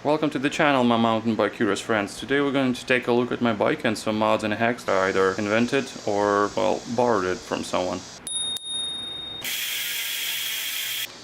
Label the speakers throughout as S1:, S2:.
S1: Welcome to the channel, my mountain bike curious friends. Today we're going to take a look at my bike and some mods and hacks that I either invented or, well, borrowed it from someone.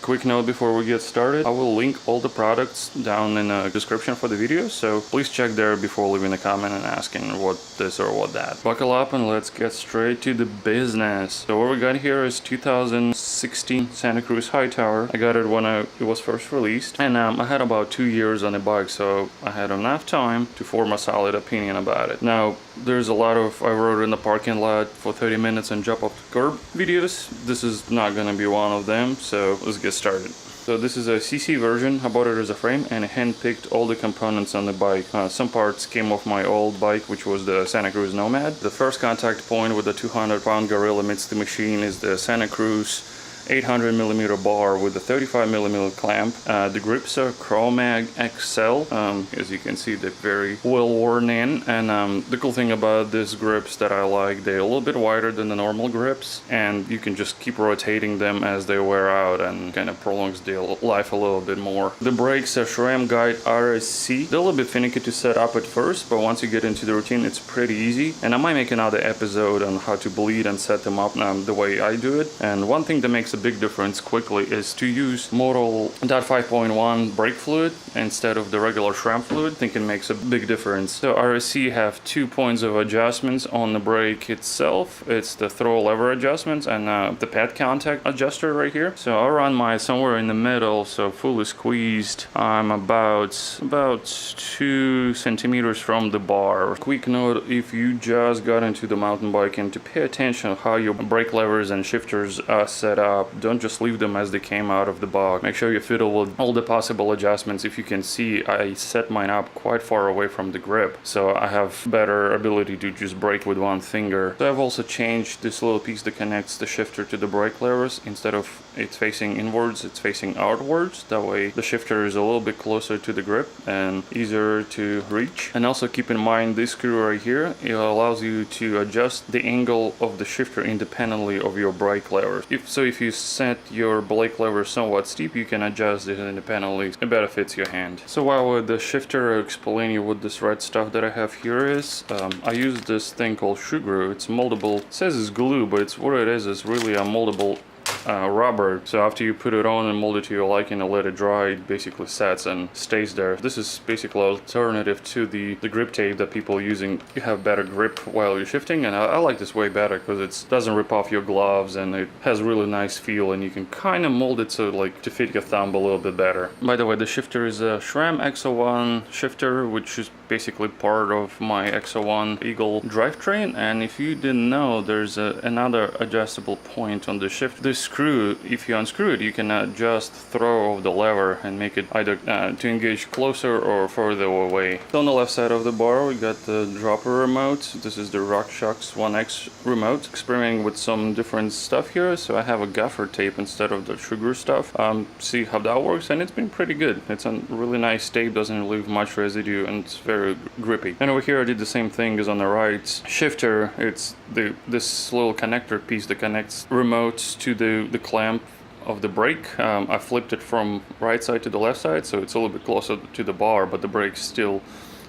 S1: Quick note before we get started, I will link all the products down in the description for the video, so please check there before leaving a comment and asking what this or what that. Buckle up and let's get straight to the business. So what we got here is 2016 Santa Cruz Hightower. I got it when it was first released, and I had about 2 years on the bike, so I had enough time to form a solid opinion about it. Now, there's a lot of I rode in the parking lot for 30 minutes and jump off the curb videos. This is not gonna be one of them, so let's get started. So this is a CC version. I bought it as a frame and I hand-picked all the components on the bike. Some parts came off my old bike, which was the Santa Cruz Nomad. The first contact point with the 200-pound gorilla amidst the machine is the Santa Cruz 800mm bar with a 35mm clamp. The grips are Chromag XL. As you can see, they're very well worn in, and the cool thing about these grips that I like, they're a little bit wider than the normal grips, and you can just keep rotating them as they wear out and kind of prolongs their life a little bit more. The brakes are SRAM Guide RSC. They're a little bit finicky to set up at first, but once you get into the routine, it's pretty easy. And I might make another episode on how to bleed and set them up the way I do it. And one thing that makes a big difference quickly is to use Model .5.1 brake fluid instead of the regular SRAM fluid. I think it makes a big difference. So RSC have 2 points of adjustments on the brake itself. It's the throw lever adjustments and the pad contact adjuster right here. So I'll run my somewhere in the middle, so fully squeezed. I'm about 2 centimeters from the bar. Quick note, if you just got into the mountain biking, to pay attention how your brake levers and shifters are set up. Don't just leave them as they came out of the box. Make sure you fiddle with all the possible adjustments. If you can see, I set mine up quite far away from the grip, so I have better ability to just brake with one finger. So I've also changed this little piece that connects the shifter to the brake levers. Instead of it's facing inwards, it's facing outwards. That way the shifter is a little bit closer to the grip and easier to reach. And also keep in mind this screw right here, it allows you to adjust the angle of the shifter independently of your brake levers. If you set your brake lever somewhat steep, you can adjust it independently. It benefits your hand. So while with the shifter, I'll explain you what this red stuff that I have here is. I use this thing called shoe glue. It's moldable. It says it's glue, but it's what it is really a moldable rubber. So after you put it on and mold it to your liking and let it dry, it basically sets and stays there. This is basically an alternative to the grip tape that people are using. You have better grip while you're shifting, and I like this way better because it doesn't rip off your gloves and it has really nice feel, and you can kind of mold it so like to fit your thumb a little bit better. By the way, the shifter is a SRAM X01 shifter, which is basically part of my X01 Eagle drivetrain. And if you didn't know, there's another adjustable point on the shift. This screw, if you unscrew it, you can adjust throw of the lever and make it either to engage closer or further away. So on the left side of the bar, we got the dropper remote. This is the RockShox 1X remote. Experimenting with some different stuff here. So I have a gaffer tape instead of the sugar stuff. See how that works, and it's been pretty good. It's a really nice tape, doesn't leave much residue, and it's very grippy. And over here I did the same thing as on the right shifter. It's this little connector piece that connects remotes to the clamp of the brake. I flipped it from right side to the left side, so it's a little bit closer to the bar, but the brake still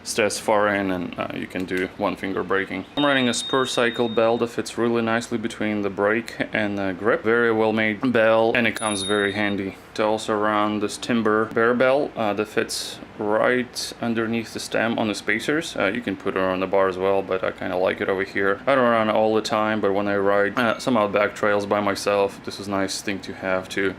S1: stays far in, and you can do one finger braking. I'm running a spur cycle bell that fits really nicely between the brake and the grip. Very well made bell, and it comes very handy. To also run this timber bear bell that fits right underneath the stem on the spacers. You can put it on the bar as well, but I kind of like it over here. I don't run all the time, but when I ride some outback trails by myself, this is a nice thing to have to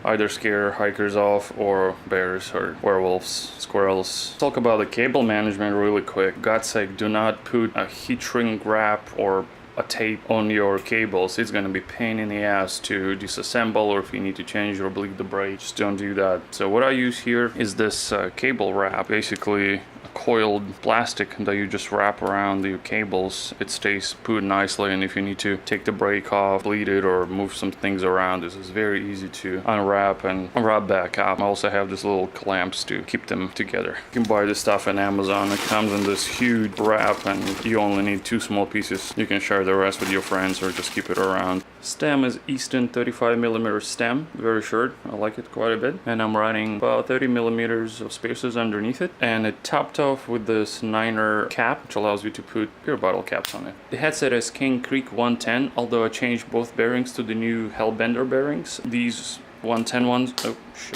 S1: either scare hikers off or bears or werewolves, squirrels. Talk about the cable management really quick. God's sake, do not put a heat shrink wrap or a tape on your cables. It's going to be a pain in the ass to disassemble, or if you need to change or bleed the brake, just don't do that. So what I use here is this cable wrap, basically a coiled plastic that you just wrap around your cables. It stays put nicely, and if you need to take the brake off, bleed it, or move some things around, this is very easy to unwrap and wrap back up. I also have these little clamps to keep them together. You can buy this stuff on Amazon. It comes in this huge wrap, and you only need 2 small pieces. You can share the rest with your friends or just keep it around. Stem is Easton 35mm stem, very short. I like it quite a bit, and I'm running about 30mm of spacers underneath it, and it topped off with this 9er cap, which allows you to put beer bottle caps on it. The headset is King Creek 110, although I changed both bearings to the new Hellbender bearings. These 110 ones,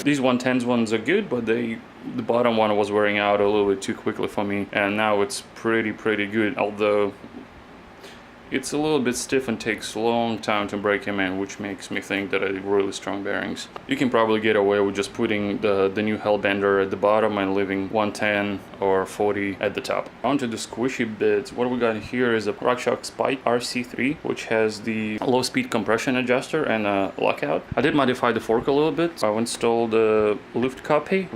S1: these 110s ones are good, but the bottom one was wearing out a little bit too quickly for me, and now it's pretty good, although it's a little bit stiff and takes a long time to break him in, which makes me think that I have really strong bearings. You can probably get away with just putting the new Hellbender at the bottom and leaving 110 or 40 at the top. Onto the squishy bits. What we got here is a RockShox Spike RC3, which has the low speed compression adjuster and a lockout. I did modify the fork a little bit. I installed the Luftkappe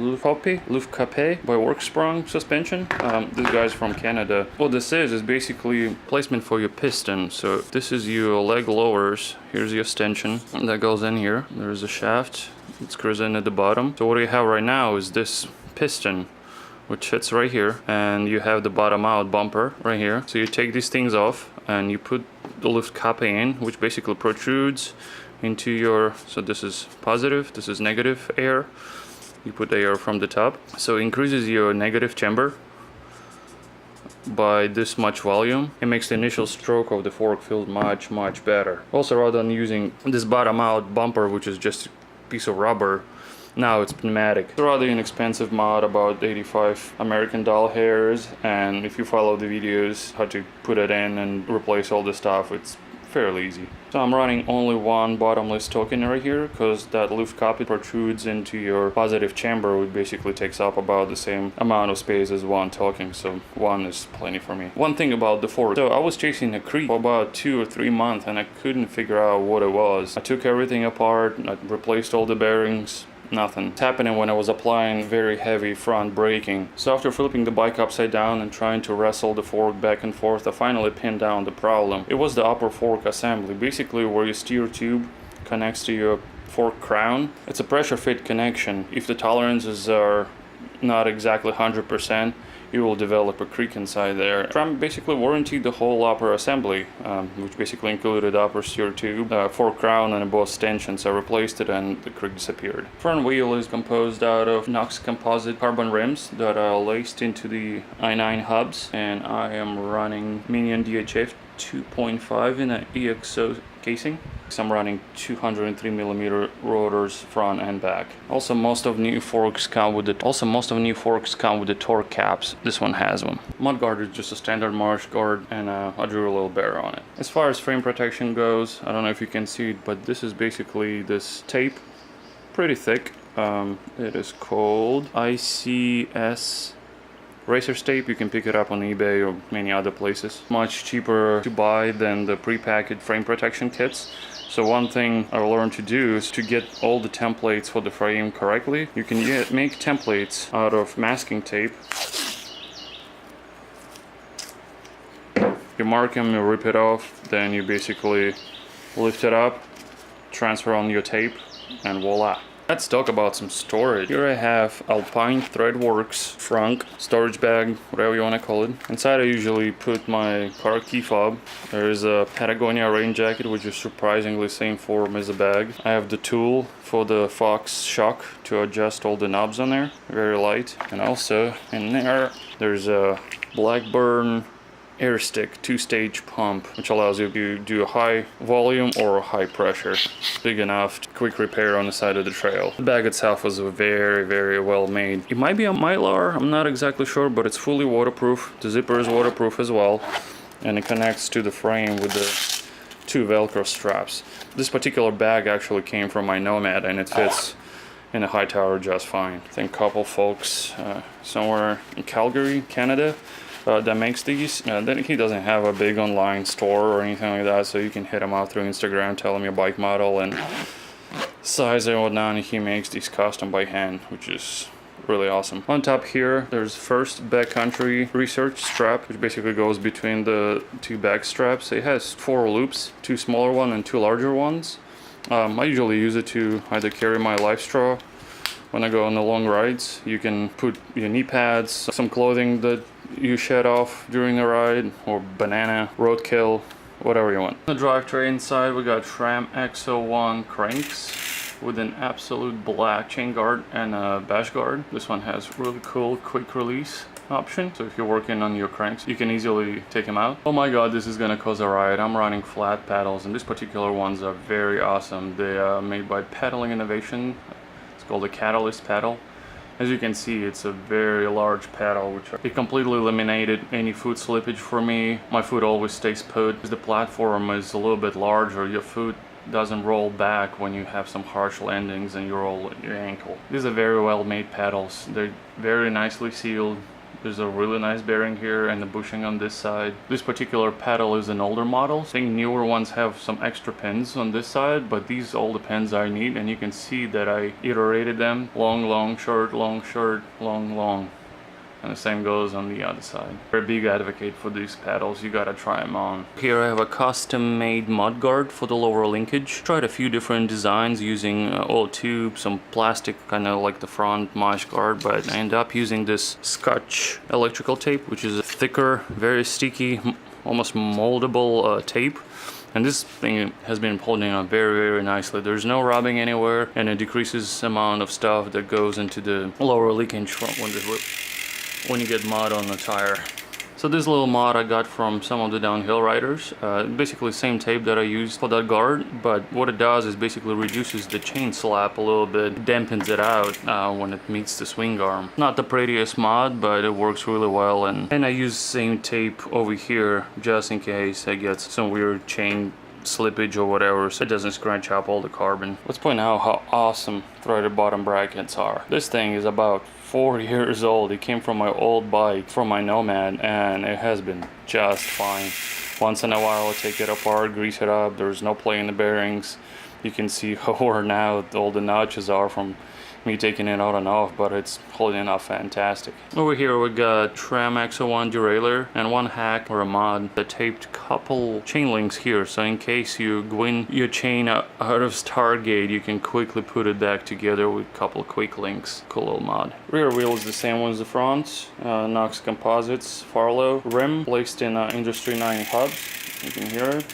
S1: by Worksprung suspension. This guy's from Canada. What this is basically placement for your piston. So this is your leg lowers. Here's your extension that goes in here. There's a shaft. It screws in at the bottom. So what you have right now is this piston, which fits right here, and you have the bottom out bumper right here. So you take these things off and you put the Luftkappe in, which basically protrudes into your, so this is positive, this is negative air. You put air from the top. So it increases your negative chamber by this much volume. It makes the initial stroke of the fork feel much better. Also, rather than using this bottom out bumper, which is just a piece of rubber, now it's pneumatic. It's a rather inexpensive mod, about 85 American dollar hairs, and if you follow the videos how to put it in and replace all the stuff, it's fairly easy. So I'm running only one bottomless token right here, because that Luftkappe protrudes into your positive chamber, which basically takes up about the same amount of space as one token, so one is plenty for me. One thing about the fork, so I was chasing a creek for about 2 or 3 months and I couldn't figure out what it was. I took everything apart, I replaced all the bearings, nothing. It's happening when I was applying very heavy front braking. So after flipping the bike upside down and trying to wrestle the fork back and forth, I finally pinned down the problem. It was the upper fork assembly, basically where your steer tube connects to your fork crown. It's a pressure fit connection. If the tolerances are not exactly 100%, you will develop a creak inside there. Trump basically warranted the whole upper assembly, which basically included upper steer tube, fork crown, and both stanchions. I replaced it and the creak disappeared. Front wheel is composed out of Knox composite carbon rims that are laced into the i9 hubs, and I am running Minion DHF 2.5 in an EXO casing. I'm running 203mm rotors front and back. Also, most of new forks come with the torque caps. This one has one. Mud guard is just a standard marsh guard, and I drew a little bear on it. As far as frame protection goes, I don't know if you can see it, but this is basically this tape, pretty thick. It is called ICS Racer's tape. You can pick it up on eBay or many other places. Much cheaper to buy than the pre-packaged frame protection kits. So one thing I learned to do is to get all the templates for the frame correctly. You can make templates out of masking tape. You mark them, you rip it off, then you basically lift it up, transfer on your tape, and voila. Let's talk about some storage. Here I have Alpine Threadworks frunk storage bag, whatever you want to call it. Inside I usually put my car key fob. There's a Patagonia rain jacket, which is surprisingly same form as a bag. I have the tool for the Fox shock to adjust all the knobs on there, very light. And also in there's a Blackburn air stick 2-stage pump, which allows you to do a high volume or high pressure, big enough to quick repair on the side of the trail. The bag itself was very well made. It might be a Mylar, I'm not exactly sure, but it's fully waterproof. The zipper is waterproof as well, and it connects to the frame with the 2 Velcro straps. This particular bag actually came from my Nomad, and it fits in a Hightower just fine. I think a couple folks somewhere in Calgary, Canada, that makes these. Then he doesn't have a big online store or anything like that, so you can hit him up through Instagram, tell him your bike model and size and whatnot, and he makes these custom by hand, which is really awesome. On top here, there's first backcountry research strap, which basically goes between the two back straps. It has 4 loops, 2 smaller ones and 2 larger ones. I usually use it to either carry my life straw when I go on the long rides. You can put your knee pads, some clothing that you shed off during the ride, or banana, roadkill, whatever you want. On the drivetrain side, we got Tram X01 cranks with an absolute black chain guard and a bash guard. This one has really cool quick release option, so if you're working on your cranks, you can easily take them out. Oh my god, this is gonna cause a riot. I'm running flat paddles, and these particular ones are very awesome. They are made by Paddling Innovation. It's called a Catalyst paddle. As you can see, it's a very large paddle, which it completely eliminated any foot slippage for me. My foot always stays put. The platform is a little bit larger, your foot doesn't roll back when you have some harsh landings and you roll your ankle. These are very well made paddles. They're very nicely sealed. There's a really nice bearing here and the bushing on this side. This particular paddle is an older model. I think newer ones have some extra pins on this side, but these all the pins are neat, and you can see that I iterated them. Long, long, short, long, short, long, long. And the same goes on the other side. Very big advocate for these paddles, you gotta try them on. Here I have a custom made mud guard for the lower linkage. Tried a few different designs using old tube, some plastic, kind of like the front mesh guard, but I ended up using this Scotch electrical tape, which is a thicker, very sticky, almost moldable tape. And this thing has been holding on very nicely. There's no rubbing anywhere, and it decreases the amount of stuff that goes into the lower linkage when you get mud on the tire. So this little mod I got from some of the downhill riders. Basically same tape that I used for that guard, but what it does is basically reduces the chain slap a little bit, dampens it out when it meets the swing arm. Not the prettiest mod, but it works really well, and I use same tape over here just in case I get some weird chain slippage or whatever, so it doesn't scratch up all the carbon. Let's point out how awesome threaded bottom brackets are. This thing is about 4 years old. It came from my old bike, from my Nomad, and it has been just fine. Once in a while I take it apart, grease it up. There's no play in the bearings. You can see how worn out all the notches are from me taking it out and off, but it's holding up fantastic. Over here we got Tram X01 derailleur and one hack or a mod that taped couple chain links here, so in case you win your chain out of Stargate, you can quickly put it back together with a couple quick links. Cool little mod. Rear wheel is the same one as the front. Knox Composites Farlow rim placed in Industry 9 hubs. You can hear it.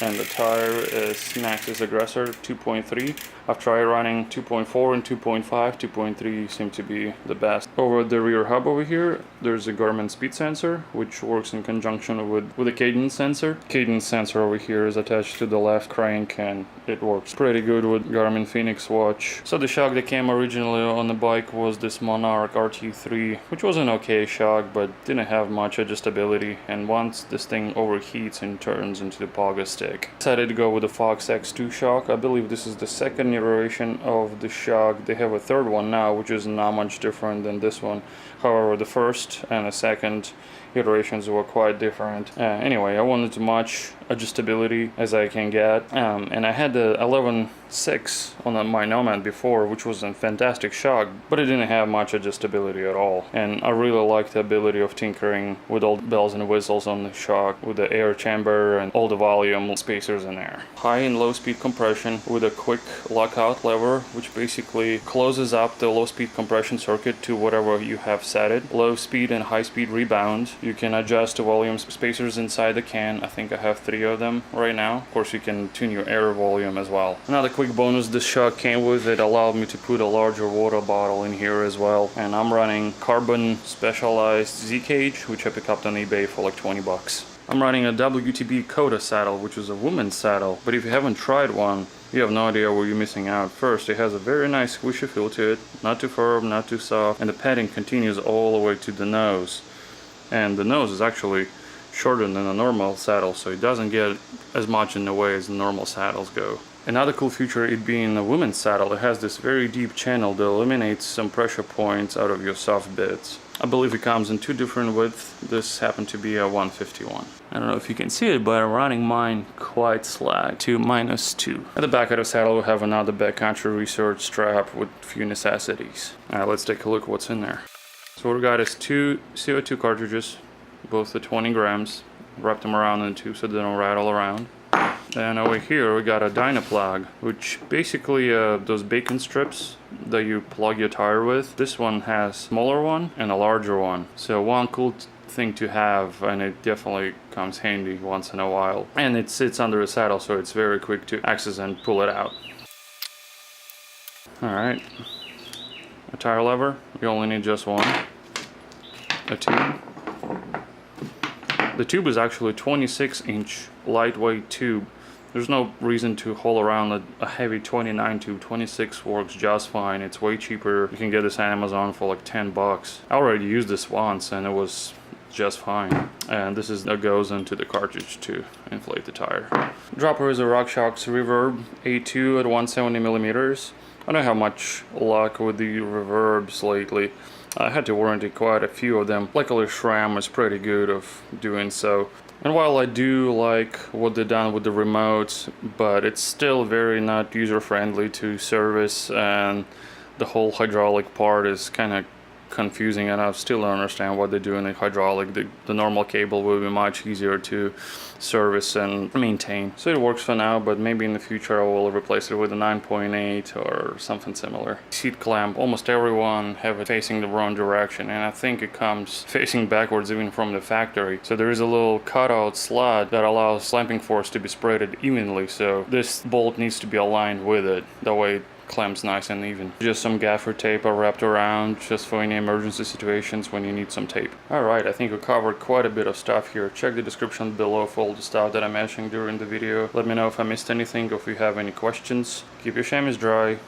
S1: And the tire is Maxxis Aggressor 2.3. I've tried running 2.4 and 2.5. 2.3 seem to be the best. Over the rear hub over here, there's a Garmin speed sensor, which works in conjunction with a cadence sensor. Cadence sensor over here is attached to the left crank, and it works pretty good with Garmin Phoenix watch. So the shock that came originally on the bike was this Monarch RT3, which was an okay shock, but didn't have much adjustability. And once this thing overheats and turns into the pogo stick, decided to go with the Fox X2 shock. I believe this is the second iteration of the shock. They have a third one now, which is not much different than this one. However, the first and the second iterations were quite different. Anyway, I wanted as much adjustability as I can get, and I had the 11.6 on my Nomad before, which was a fantastic shock, but it didn't have much adjustability at all. And I really liked the ability of tinkering with all the bells and whistles on the shock, with the air chamber and all the volume spacers in there. High and low speed compression with a quick lockout lever, which basically closes up the low speed compression circuit to whatever you have set it. Low speed and high speed rebound. You can adjust the volume spacers inside the can. I think I have 3 of them right now. Of course, you can tune your air volume as well. Another quick bonus this shock came with, it allowed me to put a larger water bottle in here as well. And I'm running carbon specialized Z-Cage, which I picked up on eBay for like 20 bucks. I'm running a WTB Coda saddle, which is a woman's saddle, but if you haven't tried one, you have no idea what you're missing out. First, it has a very nice squishy feel to it, not too firm, not too soft, and the padding continues all the way to the nose. And the nose is actually shorter than a normal saddle, so it doesn't get as much in the way as the normal saddles go. Another cool feature, it being a women's saddle, it has this very deep channel that eliminates some pressure points out of your soft bits. I believe it comes in 2 different widths. This happened to be a 151. I don't know if you can see it, but I'm running mine quite slack to -2. At the back of the saddle we have another backcountry research strap with a few necessities. Alright, let's take a look what's in there. So what we got is 2 CO2 cartridges, both at 20 grams. Wrap them around in the tube so they don't rattle around. And over here we got a dyno plug, which basically those bacon strips that you plug your tire with. This one has a smaller one and a larger one. So one cool thing to have, and it definitely comes handy once in a while. And it sits under the saddle, so it's very quick to access and pull it out. Alright, a tire lever, you only need just one. A tube. The tube is actually a 26-inch lightweight tube. There's no reason to haul around a heavy 29 tube. 26 works just fine. It's way cheaper. You can get this on Amazon for like 10 bucks. I already used this once and it was just fine. And this is that goes into the cartridge to inflate the tire. Dropper is a RockShox Reverb A2 at 170 millimeters. I don't have much luck with the reverbs lately. I had to warranty quite a few of them. Luckily SRAM is pretty good of doing so. And while I do like what they've done with the remotes, but it's still very not user-friendly to service, and the whole hydraulic part is kind of confusing, and I still don't understand what they do in the hydraulic. The normal cable will be much easier to service and maintain. So it works for now, but maybe in the future I will replace it with a 9.8 or something similar. Seat clamp, almost everyone have it facing the wrong direction, and I think it comes facing backwards even from the factory. So there is a little cutout slot that allows clamping force to be spread evenly, so this bolt needs to be aligned with it. That way it clamps nice and even. Just some gaffer tape are wrapped around just for any emergency situations when you need some tape. Alright, I think we covered quite a bit of stuff here. Check the description below for all the stuff that I mentioned during the video. Let me know if I missed anything or if you have any questions. Keep your chamois dry.